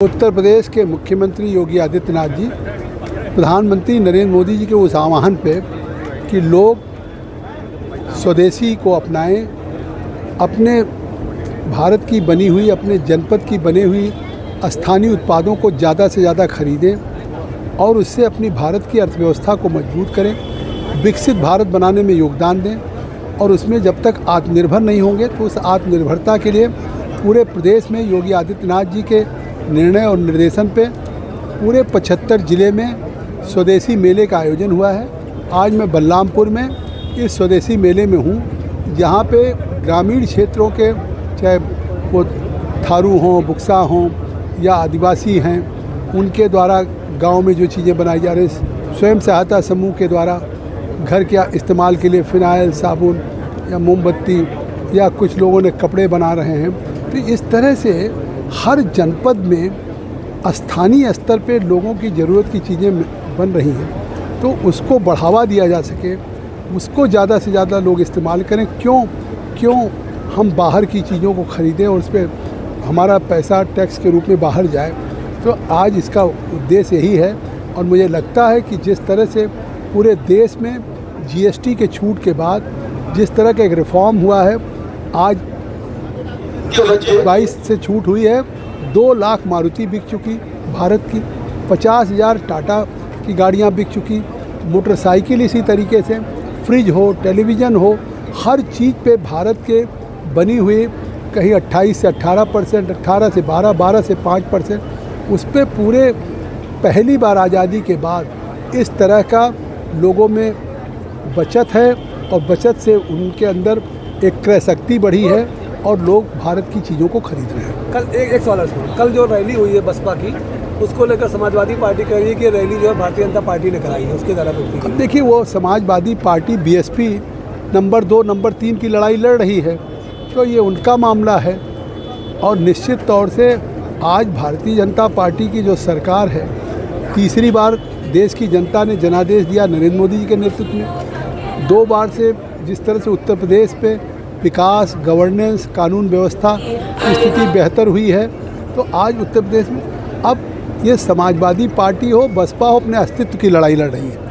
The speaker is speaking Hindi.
उत्तर प्रदेश के मुख्यमंत्री योगी आदित्यनाथ जी प्रधानमंत्री नरेंद्र मोदी जी के उस आह्वान पे कि लोग स्वदेशी को अपनाएं, अपने भारत की बनी हुई, अपने जनपद की बनी हुई स्थानीय उत्पादों को ज़्यादा से ज़्यादा खरीदें और उससे अपनी भारत की अर्थव्यवस्था को मजबूत करें, विकसित भारत बनाने में योगदान दें। और उसमें जब तक आत्मनिर्भर नहीं होंगे तो उस आत्मनिर्भरता के लिए पूरे प्रदेश में योगी आदित्यनाथ जी के निर्णय और निर्देशन पे पूरे 75 ज़िले में स्वदेशी मेले का आयोजन हुआ है। आज मैं बलरामपुर में इस स्वदेशी मेले में हूँ, जहाँ पे ग्रामीण क्षेत्रों के, चाहे वो थारू हों, बुक्सा हों या आदिवासी हैं, उनके द्वारा गांव में जो चीज़ें बनाई जा रही, स्वयं सहायता समूह के द्वारा घर के इस्तेमाल के लिए फिनाइल, साबुन या मोमबत्ती, या कुछ लोगों ने कपड़े बना रहे हैं। तो इस तरह से हर जनपद में स्थानीय स्तर पे लोगों की ज़रूरत की चीज़ें बन रही हैं, तो उसको बढ़ावा दिया जा सके, उसको ज़्यादा से ज़्यादा लोग इस्तेमाल करें। क्यों हम बाहर की चीज़ों को ख़रीदें और उस पर हमारा पैसा टैक्स के रूप में बाहर जाए। तो आज इसका उद्देश्य यही है। और मुझे लगता है कि जिस तरह से पूरे देश में जीएसटी के छूट के बाद जिस तरह का एक रिफॉर्म हुआ है, आज 22 से छूट हुई है, 2 लाख मारुति बिक चुकी भारत की, 50,000 टाटा की गाड़ियाँ बिक चुकी, मोटरसाइकिल इसी तरीके से, फ्रिज हो, टेलीविज़न हो, हर चीज़ पे भारत के बनी हुई, कहीं 28 से 18%, 18 से 12, 12 से 5%, उस पर पूरे पहली बार आज़ादी के बाद इस तरह का लोगों में बचत है और बचत से उनके अंदर एक क्रय शक्ति बढ़ी है और लोग भारत की चीज़ों को खरीद रहे हैं। कल एक सवाल है, कल जो रैली हुई है बसपा की, उसको लेकर समाजवादी पार्टी कह रही है कि रैली जो है भारतीय जनता पार्टी ने कराई है, उसके ज़्यादा अब देखिए, वो Samajwadi party BSP number 2, number 3 की लड़ाई लड़ रही है, तो ये उनका मामला है। और निश्चित तौर से आज भारतीय जनता पार्टी की जो सरकार है, तीसरी बार देश की जनता ने जनादेश दिया नरेंद्र मोदी जी के नेतृत्व में। 2 बार से जिस तरह से उत्तर प्रदेश पे विकास, गवर्नेंस, कानून व्यवस्था की स्थिति बेहतर हुई है, तो आज उत्तर प्रदेश में अब ये समाजवादी पार्टी हो, बसपा हो, अपने अस्तित्व की लड़ाई लड़ रही है।